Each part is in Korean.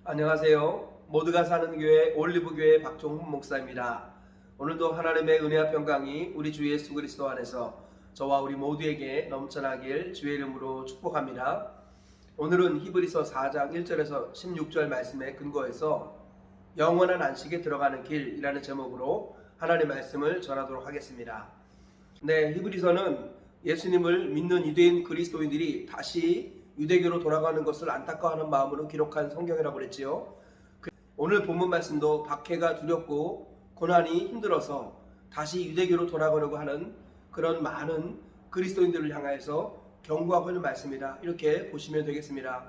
안녕하세요. 모두가 사는 교회 올리브교회 박종훈 목사입니다. 오늘도 하나님의 은혜와 평강이 우리 주 예수 그리스도 안에서 저와 우리 모두에게 넘쳐나길 주의 이름으로 축복합니다. 오늘은 히브리서 4장 1절에서 16절 말씀에 근거해서 영원한 안식에 들어가는 길이라는 제목으로 하나님의 말씀을 전하도록 하겠습니다. 네, 히브리서는 예수님을 믿는 유대인 그리스도인들이 다시 유대교로 돌아가는 것을 안타까워하는 마음으로 기록한 성경이라고 그랬지요. 오늘 본문 말씀도 박해가 두렵고 고난이 힘들어서 다시 유대교로 돌아가려고 하는 그런 많은 그리스도인들을 향해서 경고하고 있는 말씀이다, 이렇게 보시면 되겠습니다.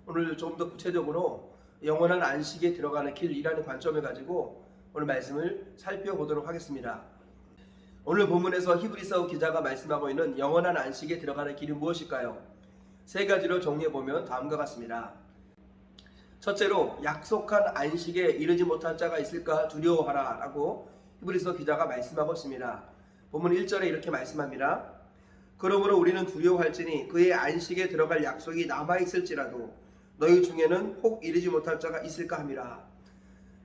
오늘 좀 더 구체적으로 영원한 안식에 들어가는 길이라는 관점을 가지고 오늘 말씀을 살펴보도록 하겠습니다. 오늘 본문에서 히브리서 기자가 말씀하고 있는 영원한 안식에 들어가는 길이 무엇일까요? 세 가지로 정리해보면 다음과 같습니다. 첫째로, 약속한 안식에 이르지 못할 자가 있을까 두려워하라 라고 히브리서 기자가 말씀하고 있습니다. 본문 1절에 이렇게 말씀합니다. 그러므로 우리는 두려워할지니 그의 안식에 들어갈 약속이 남아있을지라도 너희 중에는 혹 이르지 못할 자가 있을까 함이라.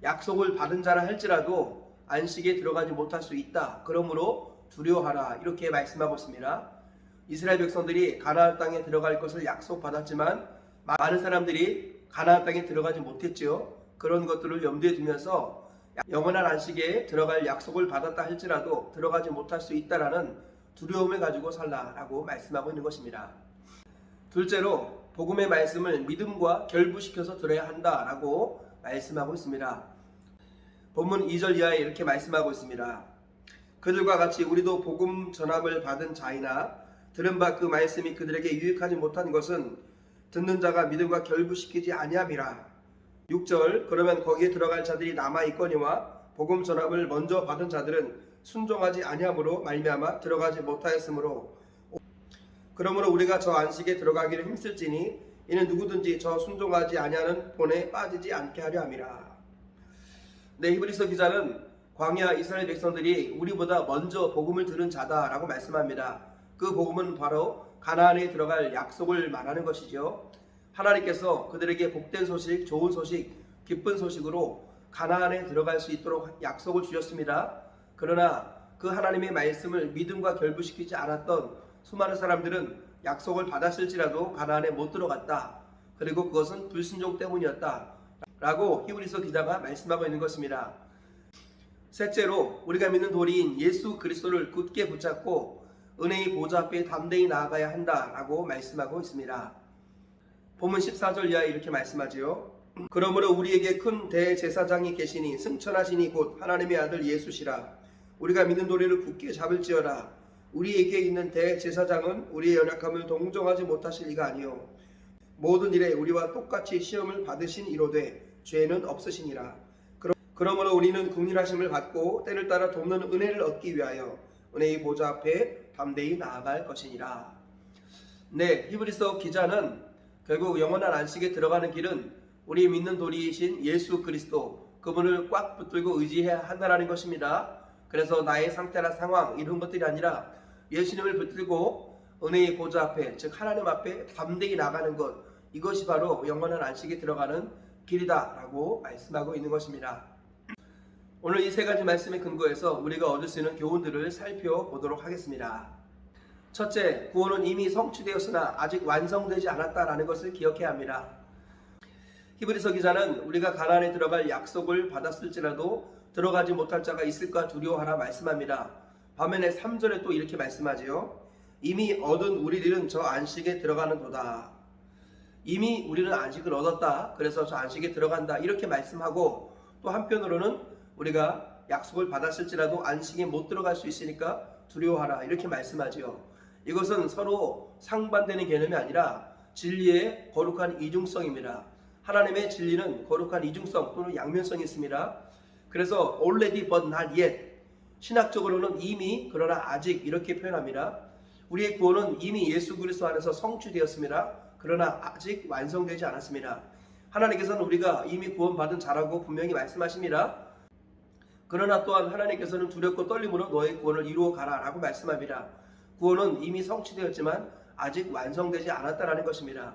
약속을 받은 자라 할지라도 안식에 들어가지 못할 수 있다. 그러므로 두려워하라, 이렇게 말씀하고 있습니다. 이스라엘 백성들이 가나안 땅에 들어갈 것을 약속받았지만 많은 사람들이 가나안 땅에 들어가지 못했죠. 그런 것들을 염두에 두면서 영원한 안식에 들어갈 약속을 받았다 할지라도 들어가지 못할 수 있다라는 두려움을 가지고 살라라고 말씀하고 있는 것입니다. 둘째로, 복음의 말씀을 믿음과 결부시켜서 들어야 한다라고 말씀하고 있습니다. 본문 2절 이하에 이렇게 말씀하고 있습니다. 그들과 같이 우리도 복음 전함을 받은 자이나 들은 바 그 말씀이 그들에게 유익하지 못한 것은 듣는 자가 믿음과 결부시키지 아니함이라. 6절, 그러면 거기에 들어갈 자들이 남아있거니와 복음 전함을 먼저 받은 자들은 순종하지 아니함으로 말미암아 들어가지 못하였으므로, 그러므로 우리가 저 안식에 들어가기를 힘쓸지니 이는 누구든지 저 순종하지 아니하는 본에 빠지지 않게 하려 함이라. 네, 히브리서 기자는 광야 이스라엘 백성들이 우리보다 먼저 복음을 들은 자다라고 말씀합니다. 그 복음은 바로 가나안에 들어갈 약속을 말하는 것이죠. 하나님께서 그들에게 복된 소식, 좋은 소식, 기쁜 소식으로 가나안에 들어갈 수 있도록 약속을 주셨습니다. 그러나 그 하나님의 말씀을 믿음과 결부시키지 않았던 수많은 사람들은 약속을 받았을지라도 가나안에 못 들어갔다. 그리고 그것은 불순종 때문이었다 라고 히브리서 기자가 말씀하고 있는 것입니다. 셋째로, 우리가 믿는 도리인 예수 그리스도를 굳게 붙잡고 은혜의 보좌 앞에 담대히 나아가야 한다라고 말씀하고 있습니다. 본문 14절 이하에 이렇게 말씀하지요. 그러므로 우리에게 큰 대제사장이 계시니 승천하시니 곧 하나님의 아들 예수시라. 우리가 믿는 도리를 굳게 잡을지어다. 우리에게 있는 대제사장은 우리의 연약함을 동정하지 못하실 이가 아니요 모든 일에 우리와 똑같이 시험을 받으신 이로되 죄는 없으시니라. 그러므로 우리는 긍휼하심을 받고 때를 따라 돕는 은혜를 얻기 위하여 은혜의 보좌 앞에 담대히 나아갈 것이니라. 네, 히브리서 기자는 결국 영원한 안식에 들어가는 길은 우리 믿는 도리이신 예수 그리스도, 그분을 꽉 붙들고 의지해야 한다는 것입니다. 그래서 나의 상태나 상황 이런 것들이 아니라 예수님을 붙들고 은혜의 보좌 앞에, 즉 하나님 앞에 담대히 나가는 것, 이것이 바로 영원한 안식에 들어가는 길이다라고 말씀하고 있는 것입니다. 오늘 이 세 가지 말씀에 근거해서 우리가 얻을 수 있는 교훈들을 살펴보도록 하겠습니다. 첫째, 구원은 이미 성취되었으나 아직 완성되지 않았다라는 것을 기억해야 합니다. 히브리서 기자는 우리가 가나안에 들어갈 약속을 받았을지라도 들어가지 못할 자가 있을까 두려워하라 말씀합니다. 반면에 3절에 또 이렇게 말씀하지요. 이미 얻은 우리들은 저 안식에 들어가는 도다. 이미 우리는 안식을 얻었다, 그래서 저 안식에 들어간다, 이렇게 말씀하고, 또 한편으로는 우리가 약속을 받았을지라도 안식에 못 들어갈 수 있으니까 두려워하라, 이렇게 말씀하지요. 이것은 서로 상반되는 개념이 아니라 진리의 거룩한 이중성입니다. 하나님의 진리는 거룩한 이중성 또는 양면성이 있습니다. 그래서 already but not yet, 신학적으로는 이미 그러나 아직, 이렇게 표현합니다. 우리의 구원은 이미 예수 그리스도 안에서 성취되었습니다. 그러나 아직 완성되지 않았습니다. 하나님께서는 우리가 이미 구원받은 자라고 분명히 말씀하십니다. 그러나 또한 하나님께서는 두렵고 떨림으로 너의 구원을 이루어 가라 라고 말씀합니다. 구원은 이미 성취되었지만 아직 완성되지 않았다라는 것입니다.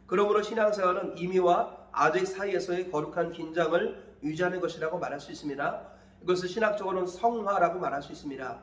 그러므로 신앙생활은 이미와 아직 사이에서의 거룩한 긴장을 유지하는 것이라고 말할 수 있습니다. 이것을 신학적으로는 성화라고 말할 수 있습니다.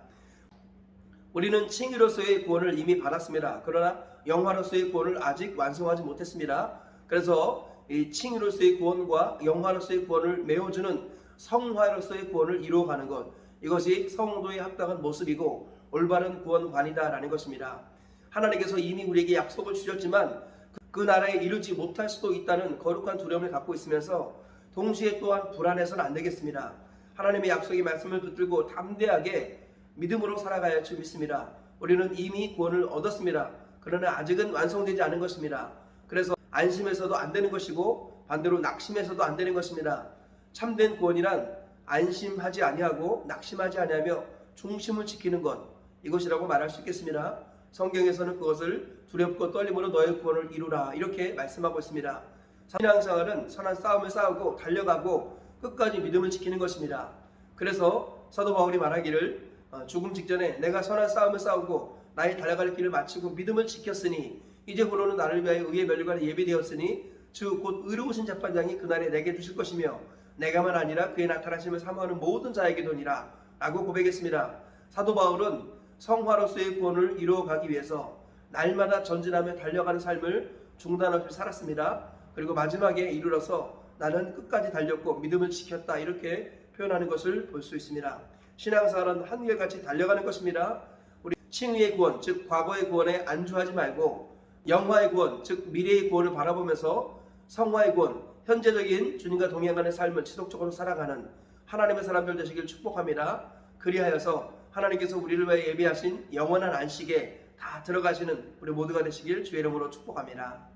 우리는 칭의로서의 구원을 이미 받았습니다. 그러나 영화로서의 구원을 아직 완성하지 못했습니다. 그래서 이 칭의로서의 구원과 영화로서의 구원을 메워주는 성화로서의 구원을 이루어가는 것, 이것이 성도의 합당한 모습이고 올바른 구원관이다라는 것입니다. 하나님께서 이미 우리에게 약속을 주셨지만 그 나라에 이르지 못할 수도 있다는 거룩한 두려움을 갖고 있으면서 동시에 또한 불안해서는 안 되겠습니다. 하나님의 약속의 말씀을 붙들고 담대하게 믿음으로 살아가야 할 줄 믿습니다. 우리는 이미 구원을 얻었습니다. 그러나 아직은 완성되지 않은 것입니다. 그래서 안심해서도 안 되는 것이고 반대로 낙심해서도 안 되는 것입니다. 참된 구원이란 안심하지 아니하고 낙심하지 아니하며 중심을 지키는 것, 이것이라고 말할 수 있겠습니다. 성경에서는 그것을 두렵고 떨림으로 너의 구원을 이루라 이렇게 말씀하고 있습니다. 신앙생활은 선한 싸움을 싸우고 달려가고 끝까지 믿음을 지키는 것입니다. 그래서 사도 바울이 말하기를 죽음 직전에 내가 선한 싸움을 싸우고 나의 달려갈 길을 마치고 믿음을 지켰으니 이제부로는 나를 위하여 의의 면류관이 예비되었으니 주 곧 의로우신 재판장이 그날에 내게 주실 것이며 내가만 아니라 그의 나타나심을 사모하는 모든 자에게도니라 라고 고백했습니다. 사도 바울은 성화로서의 구원을 이루어가기 위해서 날마다 전진하며 달려가는 삶을 중단 없이 살았습니다. 그리고 마지막에 이르러서 나는 끝까지 달렸고 믿음을 지켰다 이렇게 표현하는 것을 볼 수 있습니다. 신앙생활은 한결같이 달려가는 것입니다. 우리 칭의의 구원, 즉 과거의 구원에 안주하지 말고 영화의 구원, 즉 미래의 구원을 바라보면서 성화의 구원, 현재적인 주님과 동행하는 삶을 지속적으로 살아가는 하나님의 사람들 되시길 축복합니다. 그리하여서 하나님께서 우리를 위해 예비하신 영원한 안식에 다 들어가시는 우리 모두가 되시길 주의 이름으로 축복합니다.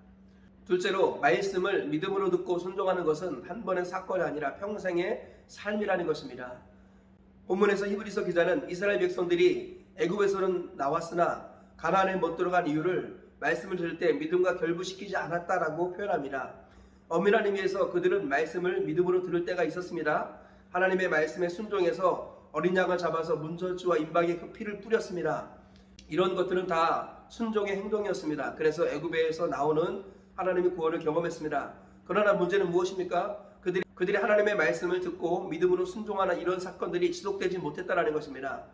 둘째로 말씀을 믿음으로 듣고 순종하는 것은 한 번의 사건이 아니라 평생의 삶이라는 것입니다. 본문에서 히브리서 기자는 이스라엘 백성들이 애굽에서는 나왔으나 가나안에 못 들어간 이유를 말씀을 들을 때 믿음과 결부시키지 않았다라고 표현합니다. 엄밀한 의미에서 그들은 말씀을 믿음으로 들을 때가 있었습니다. 하나님의 말씀에 순종해서 어린 양을 잡아서 문설주와 임박에 그 피를 뿌렸습니다. 이런 것들은 다 순종의 행동이었습니다. 그래서 애굽에서 나오는 하나님의 구원을 경험했습니다. 그러나 문제는 무엇입니까? 그들이 하나님의 말씀을 듣고 믿음으로 순종하는 이런 사건들이 지속되지 못했다는 것입니다.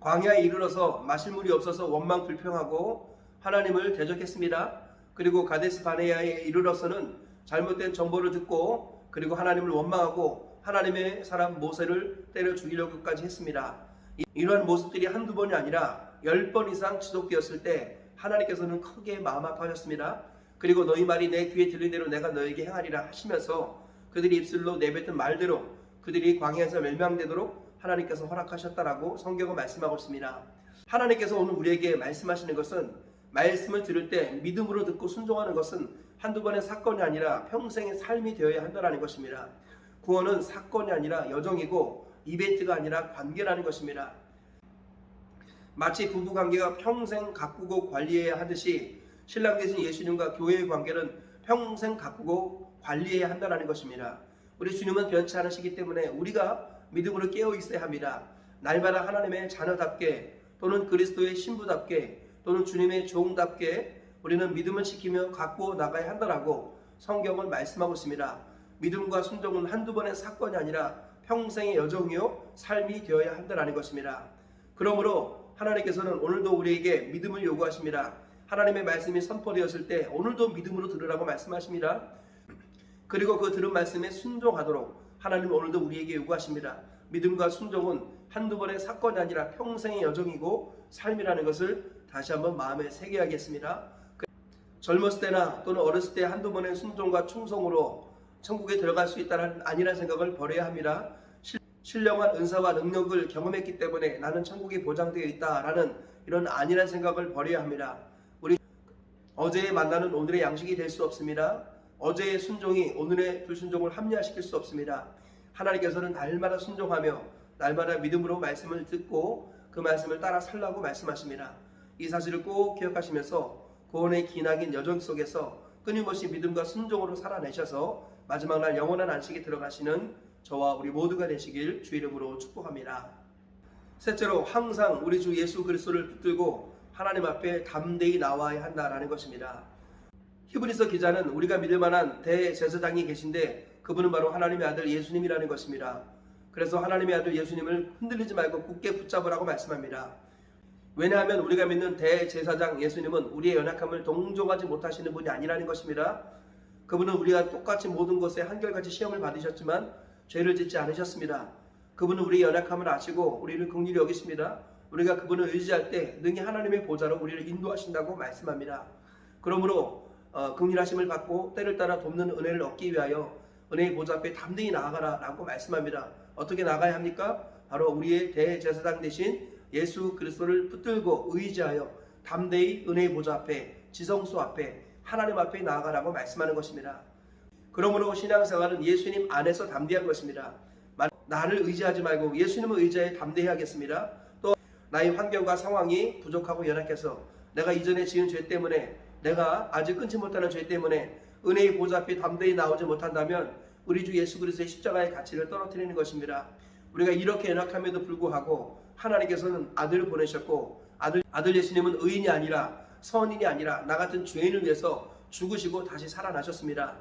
광야에 이르러서 마실 물이 없어서 원망 불평하고 하나님을 대적했습니다. 그리고 가데스 바네아에 이르러서는 잘못된 정보를 듣고 그리고 하나님을 원망하고 하나님의 사람 모세를 때려 죽이려고까지 했습니다. 이러한 모습들이 한두 번이 아니라 10번 이상 지속되었을 때 하나님께서는 크게 마음 아파하셨습니다. 그리고 너희 말이 내 귀에 들린 대로 내가 너에게 행하리라 하시면서 그들이 입술로 내뱉은 말대로 그들이 광야에서 멸망되도록 하나님께서 허락하셨다라고 성경은 말씀하고 있습니다. 하나님께서 오늘 우리에게 말씀하시는 것은 말씀을 들을 때 믿음으로 듣고 순종하는 것은 한두 번의 사건이 아니라 평생의 삶이 되어야 한다는 것입니다. 구원은 사건이 아니라 여정이고 이벤트가 아니라 관계라는 것입니다. 마치 부부관계가 평생 가꾸고 관리해야 하듯이 신랑 되신 예수님과 교회의 관계는 평생 가꾸고 관리해야 한다는 것입니다. 우리 주님은 변치 않으시기 때문에 우리가 믿음으로 깨어 있어야 합니다. 날마다 하나님의 자녀답게 또는 그리스도의 신부답게 또는 주님의 종답게 우리는 믿음을 지키며 가꾸어 나가야 한다라고 성경은 말씀하고 있습니다. 믿음과 순종은 한두 번의 사건이 아니라 평생의 여정이요 삶이 되어야 한다는 것입니다. 그러므로 하나님께서는 오늘도 우리에게 믿음을 요구하십니다. 하나님의 말씀이 선포되었을 때 오늘도 믿음으로 들으라고 말씀하십니다. 그리고 그 들은 말씀에 순종하도록 하나님은 오늘도 우리에게 요구하십니다. 믿음과 순종은 한두 번의 사건이 아니라 평생의 여정이고 삶이라는 것을 다시 한번 마음에 새겨야겠습니다. 젊었을 때나 또는 어렸을 때 한두 번의 순종과 충성으로 천국에 들어갈 수 있다는 아니라는 생각을 버려야 합니다. 신령한 은사와 능력을 경험했기 때문에 나는 천국이 보장되어 있다라는 이런 아니라는 생각을 버려야 합니다. 우리 어제의 만나는 오늘의 양식이 될 수 없습니다. 어제의 순종이 오늘의 불순종을 합리화시킬 수 없습니다. 하나님께서는 날마다 순종하며 날마다 믿음으로 말씀을 듣고 그 말씀을 따라 살라고 말씀하십니다. 이 사실을 꼭 기억하시면서 구원의 기나긴 여정 속에서 끊임없이 믿음과 순종으로 살아내셔서 마지막 날 영원한 안식에 들어가시는 저와 우리 모두가 되시길 주 이름으로 축복합니다. 셋째로 항상 우리 주 예수 그리스도를 붙들고 하나님 앞에 담대히 나와야 한다라는 것입니다. 히브리서 기자는 우리가 믿을 만한 대제사장이 계신데 그분은 바로 하나님의 아들 예수님이라는 것입니다. 그래서 하나님의 아들 예수님을 흔들리지 말고 굳게 붙잡으라고 말씀합니다. 왜냐하면 우리가 믿는 대제사장 예수님은 우리의 연약함을 동정하지 못하시는 분이 아니라는 것입니다. 그분은 우리가 똑같이 모든 것에 한결같이 시험을 받으셨지만 죄를 짓지 않으셨습니다. 그분은 우리의 연약함을 아시고 우리를 긍휼히 여기십니다. 우리가 그분을 의지할 때 능히 하나님의 보좌로 우리를 인도하신다고 말씀합니다. 그러므로 긍휼하심을 받고 때를 따라 돕는 은혜를 얻기 위하여 은혜의 보좌 앞에 담대히 나아가라 라고 말씀합니다. 어떻게 나가야 합니까? 바로 우리의 대제사장 되신 예수 그리스도를 붙들고 의지하여 담대히 은혜의 보좌 앞에, 지성소 앞에, 하나님 앞에 나아가라고 말씀하는 것입니다. 그러므로 신앙생활은 예수님 안에서 담대한 것입니다. 나를 의지하지 말고 예수님을 의지하여 담대해야겠습니다. 또 나의 환경과 상황이 부족하고 연약해서 내가 이전에 지은 죄 때문에, 내가 아직 끊지 못하는 죄 때문에 은혜의 보좌 앞에 담대히 나오지 못한다면 우리 주 예수 그리스도의 십자가의 가치를 떨어뜨리는 것입니다. 우리가 이렇게 연약함에도 불구하고 하나님께서는 아들을 보내셨고, 아들 예수님은 의인이 아니라 선인이 아니라 나 같은 죄인을 위해서 죽으시고 다시 살아나셨습니다.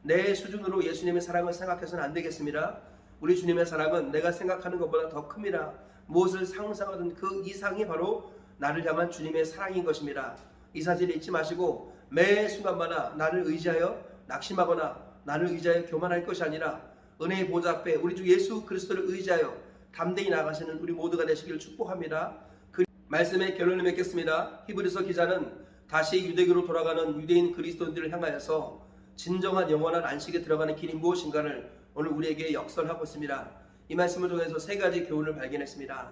내 수준으로 예수님의 사랑을 생각해서는 안 되겠습니다. 우리 주님의 사랑은 내가 생각하는 것보다 더 큽니다. 무엇을 상상하든 그 이상이 바로 나를 향한 주님의 사랑인 것입니다. 이 사실을 잊지 마시고 매 순간마다 나를 의지하여 낙심하거나 나를 의지하여 교만할 것이 아니라 은혜의 보좌 앞에 우리 주 예수 그리스도를 의지하여 담대히 나가시는 우리 모두가 되시기를 축복합니다. 그 말씀의 결론을 맺겠습니다. 히브리서 기자는 다시 유대교로 돌아가는 유대인 그리스도인들을 향하여서 진정한 영원한 안식에 들어가는 길이 무엇인가를 오늘 우리에게 역설하고 있습니다. 이 말씀을 통해서 세 가지 교훈을 발견했습니다.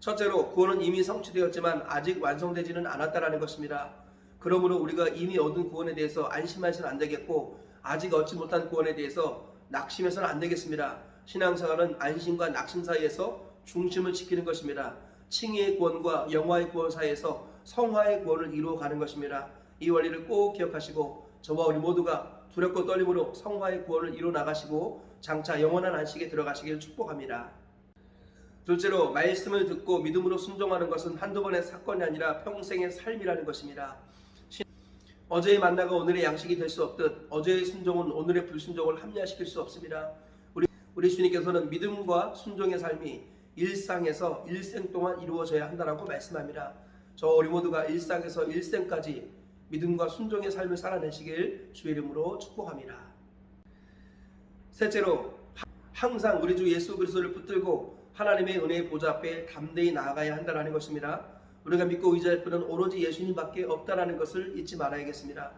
첫째로 구원은 이미 성취되었지만 아직 완성되지는 않았다라는 것입니다. 그러므로 우리가 이미 얻은 구원에 대해서 안심해서는 안 되겠고 아직 얻지 못한 구원에 대해서 낙심해서는 안 되겠습니다. 신앙생활은 안심과 낙심 사이에서 중심을 지키는 것입니다. 칭의의 구원과 영화의 구원 사이에서 성화의 구원을 이루어가는 것입니다. 이 원리를 꼭 기억하시고 저와 우리 모두가 두렵고 떨림으로 성화의 구원을 이루어 나가시고 장차 영원한 안식에 들어가시기를 축복합니다. 둘째로 말씀을 듣고 믿음으로 순종하는 것은 한두 번의 사건이 아니라 평생의 삶이라는 것입니다. 어제의 만나가 오늘의 양식이 될 수 없듯 어제의 순종은 오늘의 불순종을 합리화시킬 수 없습니다. 우리 주님께서는 믿음과 순종의 삶이 일상에서 일생 동안 이루어져야 한다라고 말씀합니다. 저 우리 모두가 일상에서 일생까지 믿음과 순종의 삶을 살아내시길 주의 이름으로 축복합니다. 셋째로 항상 우리 주 예수 그리스도를 붙들고 하나님의 은혜의 보좌 앞에 담대히 나아가야 한다는 것입니다. 우리가 믿고 의지할 분은 오로지 예수님밖에 없다는 것을 잊지 말아야겠습니다.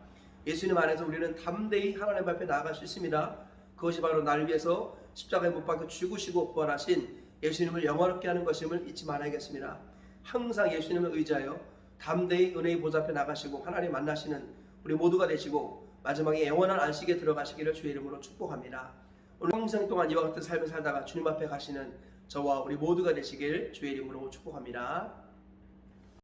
예수님 안에서 우리는 담대히 하나님 앞에 나아갈 수 있습니다. 그것이 바로 나를 위해서 십자가에 못 박혀 죽으시고 부활하신 예수님을 영화롭게 하는 것임을 잊지 말아야겠습니다. 항상 예수님을 의지하여 담대히 은혜의 보좌 앞에 나가시고 하나님 만나시는 우리 모두가 되시고 마지막에 영원한 안식에 들어가시기를 주의 이름으로 축복합니다. 오늘 평생 동안 이와 같은 삶을 살다가 주님 앞에 가시는 저와 우리 모두가 되시길 주의 이름으로 축복합니다.